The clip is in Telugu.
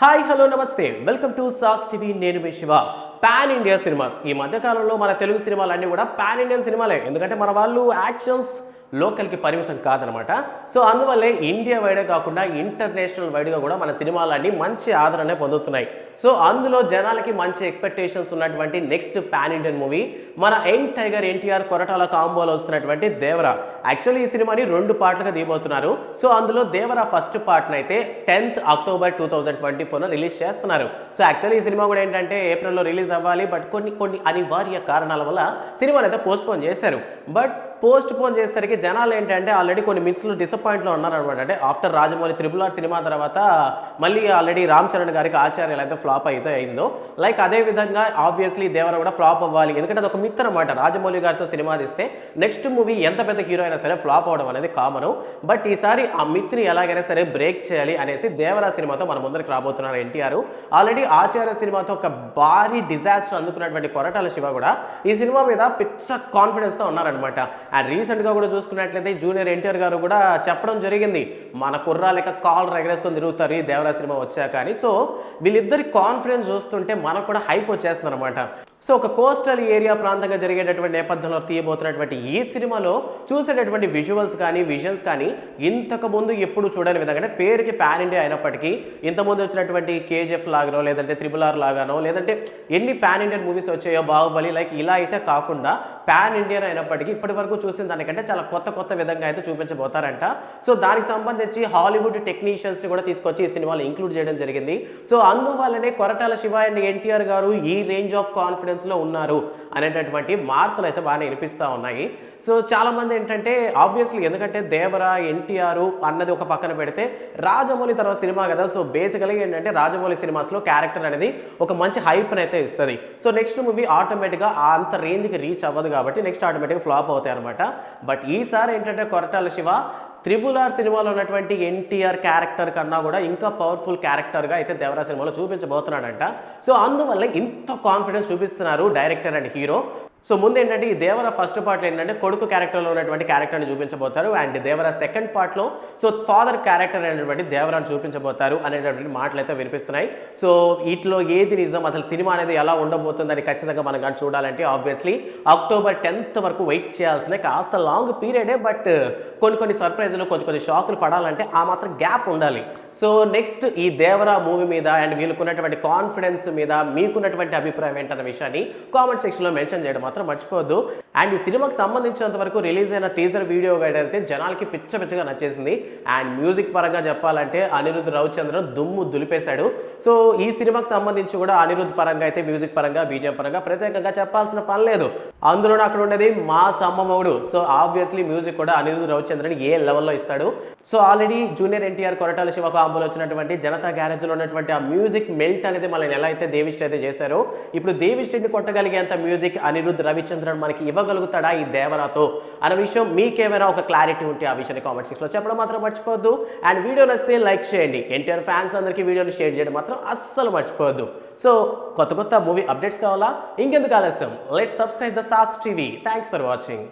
హాయ్ హలో నమస్తే వెల్కమ్ టు సాస్ టీవీ నేను మీ శివ పాన్ ఇండియా సినిమాస్ ఈ మధ్య కాలంలో మన తెలుగు సినిమాలన్నీ కూడా పాన్ ఇండియన్ సినిమాలే ఎందుకంటే మన వాళ్ళు యాక్షన్స్ లోకల్కి పరిమితం కాదనమాట. సో అందువల్లే ఇండియా వైడే కాకుండా ఇంటర్నేషనల్ వైడ్గా కూడా మన సినిమాలన్నీ మంచి ఆదరణ పొందుతున్నాయి. సో అందులో జనాలకి మంచి ఎక్స్పెక్టేషన్స్ ఉన్నటువంటి నెక్స్ట్ పాన్ ఇండియన్ మూవీ మన యంగ్ టైగర్ ఎన్టీఆర్ కొరటాల కాంబోలో వస్తున్నటువంటి దేవరా. యాక్చువల్లీ ఈ సినిమాని 2 పార్ట్లుగా తీయబోతున్నారు. సో అందులో దేవరా ఫస్ట్ పార్ట్ని అయితే 10th అక్టోబర్ 2024 రిలీజ్ చేస్తున్నారు. సో యాక్చువల్లీ ఈ సినిమా కూడా ఏంటంటే ఏప్రిల్లో రిలీజ్ అవ్వాలి, బట్ కొన్ని అనివార్య కారణాల వల్ల సినిమాని అయితే పోస్ట్పోన్ చేశారు. బట్ పోస్ట్పోన్ చేసేసరికి జనాలు ఏంటంటే ఆల్రెడీ కొన్ని మిస్లు డిసప్పాయింట్లో ఉన్నారనమాట. అంటే ఆఫ్టర్ రాజమౌళి RRR సినిమా తర్వాత మళ్ళీ ఆల్రెడీ రామ్ చరణ్ గారికి ఆచార్య ఎలా అయితే ఫ్లాప్ అయితే అయిందో, లైక్ అదే విధంగా ఆబ్వియస్లీ దేవర కూడా ఫ్లాప్ అవ్వాలి. ఎందుకంటే అది ఒక మిత్ అనమాట. రాజమౌళి గారితో సినిమా తీస్తే నెక్స్ట్ మూవీ ఎంత పెద్ద హీరో అయినా సరే ఫ్లాప్ అవడం అనేది కామను. బట్ ఈసారి ఆ మిత్ని ఎలాగైనా సరే బ్రేక్ చేయాలి అనేసి దేవరా సినిమాతో మన ముందరికి రాబోతున్నారు ఎన్టీఆర్. ఆల్రెడీ ఆచార్య సినిమాతో ఒక భారీ డిజాస్టర్ అందుకున్నటువంటి కొరటాల శివ కూడా ఈ సినిమా మీద పిచ్చ కాన్ఫిడెన్స్తో ఉన్నారనమాట. అండ్ రీసెంట్గా కూడా చూసుకున్నట్లయితే జూనియర్ ఎన్టీఆర్ గారు కూడా చెప్పడం జరిగింది, మన కుర్రాలేక కాలర్ ఎగరేసుకొని తిరుగుతారు ఈ దేవరా సినిమా వచ్చాక అని. సో వీళ్ళిద్దరి కాన్ఫిడెన్స్ చూస్తుంటే మనకు కూడా హైప్ వచ్చేస్తుంది అనమాట. సో ఒక కోస్టల్ ఏరియా ప్రాంతంగా జరిగేటటువంటి నేపథ్యంలో తీయబోతున్నటువంటి ఈ సినిమాలో చూసేటటువంటి విజువల్స్ కానీ విజన్స్ కానీ ఇంతకుముందు ఎప్పుడు చూడని విధంగా, అంటే పేరుకి పాన్ ఇండియా అయినప్పటికీ ఇంతకుముందు వచ్చినటువంటి KGF లాగానో లేదంటే RRR లాగానో లేదంటే ఎన్ని పాన్ ఇండియన్ మూవీస్ వచ్చాయో బాహుబలి లైక్ ఇలా అయితే కాకుండా పాన్ ఇండియన్ అయినప్పటికీ ఇప్పటి వరకు చూసిన దానికంటే చాలా కొత్త విధంగా అయితే చూపించబోతారంట. సో దానికి సంబంధించి హాలీవుడ్ టెక్నీషియన్స్ని కూడా తీసుకొచ్చి ఈ సినిమాలో ఇంక్లూడ్ చేయడం జరిగింది. సో అందువల్లనే కొరటాల శివ అండ్ ఎన్టీఆర్ గారు ఈ రేంజ్ ఆఫ్ కాన్ఫిడెన్స్లో ఉన్నారు అనేటటువంటి వార్తలు అయితే బాగానే వినిపిస్తూ ఉన్నాయి. సో చాలామంది ఏంటంటే ఆబ్వియస్లీ ఎందుకంటే దేవరా ఎన్టీఆర్ అన్నది ఒక పక్కన పెడితే రాజమౌళి తర్వాత సినిమా కదా. సో బేసికల్గా ఏంటంటే రాజమౌళి సినిమాస్లో క్యారెక్టర్ అనేది ఒక మంచి హైప్ని అయితే ఇస్తుంది. సో నెక్స్ట్ మూవీ ఆటోమేటిక్గా అంత రేంజ్కి రీచ్ అవ్వదు కాబట్టి నెక్స్ట్ ఆటోమేటిక్గా ఫ్లాప్ అవుతాయి అనమాట. బట్ ఈసారి ఏంటంటే కొరటాల శివ RRR సినిమాలో ఉన్నటువంటి ఎన్టీఆర్ క్యారెక్టర్ కన్నా కూడా ఇంకా పవర్ఫుల్ క్యారెక్టర్గా అయితే దేవరా సినిమాలో చూపించబోతున్నాడంట. సో అందువల్ల ఇంత కాన్ఫిడెన్స్ చూపిస్తున్నారు డైరెక్టర్ అండ్ హీరో. సో ముందు ఏంటంటే ఈ దేవరా ఫస్ట్ పార్ట్లో ఏంటంటే కొడుకు క్యారెక్టర్లో ఉన్నటువంటి క్యారెక్టర్ని చూపించబోతారు. అండ్ దేవరా సెకండ్ పార్ట్లో సో ఫాదర్ క్యారెక్టర్ అనేటువంటి దేవరాని చూపించబోతారు అనేటువంటి మాటలు అయితే వినిపిస్తున్నాయి. సో వీటిలో ఏది నిజం, అసలు సినిమా అనేది ఎలా ఉండబోతుందని ఖచ్చితంగా మనం కానీ చూడాలంటే ఆబ్వియస్లీ అక్టోబర్ 10th వరకు వెయిట్ చేయాల్సిందే. కాస్త లాంగ్ పీరియడే, బట్ కొన్ని సర్ప్రైజులు కొన్ని షాకులు పడాలంటే ఆ మాత్రం గ్యాప్ ఉండాలి. సో నెక్స్ట్ ఈ దేవరా మూవీ మీద అండ్ వీళ్ళకున్నటువంటి కాన్ఫిడెన్స్ మీద మీకున్నటువంటి అభిప్రాయం ఏంటన్న విషయాన్ని కామెంట్ సెక్షన్లో మెన్షన్ చేయడం మాత్రం మర్చిపోవద్దు. అండ్ ఈ సినిమాకి సంబంధించినంత వరకు రిలీజ్ అయిన టీజర్ వీడియో గైడ్ అయితే జనాలకి పిచ్చగా నచ్చేసింది. అండ్ మ్యూజిక్ పరంగా చెప్పాలంటే అనిరుద్ధ్ రవిచంద్రన్ దుమ్ము దులిపేశాడు. సో ఈ సినిమాకి సంబంధించి కూడా అనిరుద్ధ్ పరంగా అయితే మ్యూజిక్ పరంగా BGM పరంగా ప్రత్యేకంగా చెప్పాల్సిన పని లేదు. అందులో అక్కడ ఉండేది మా సమ్మమౌడు. సో ఆబ్వియస్లీ మ్యూజిక్ కూడా అనిరుద్ధ్ రవిచంద్రన్ ఏ లెవెల్లో ఇస్తాడు. So already junior NTR Koratala Siva కాంబోలో వచ్చినటువంటి జనతా గ్యారేజ్లో ఉన్నటువంటి ఆ మ్యూజిక్ మెల్ట్ అనేది మళ్ళీ ఎలా అయితే దేవిశ్రీ అయితే చేశారో, ఇప్పుడు దేవిశ్రీని కొట్టగలిగేంత మ్యూజిక్ అనిరుద్ధ్ రవిచంద్రన్ మనకి ఇవ్వగలుగుతాడా ఈ దేవరాతో అనే విషయం మీకేమైనా ఒక క్లారిటీ ఉంటే ఆ విషయాన్ని కామెంట్ సెక్షన్లో చెప్పడం మాత్రం మర్చిపోవద్దు. అండ్ వీడియో నచ్చితే లైక్ చేయండి. ఎన్టీఆర్ ఫ్యాన్స్ అందరికీ వీడియోని షేర్ చేయడం మాత్రం అస్సలు మర్చిపోవద్దు. సో కొత్త మూవీ అప్డేట్స్ కావాలా? ఇంకెందుకు ఆలస్యం, let's subscribe the sauce TV. Thanks for watching.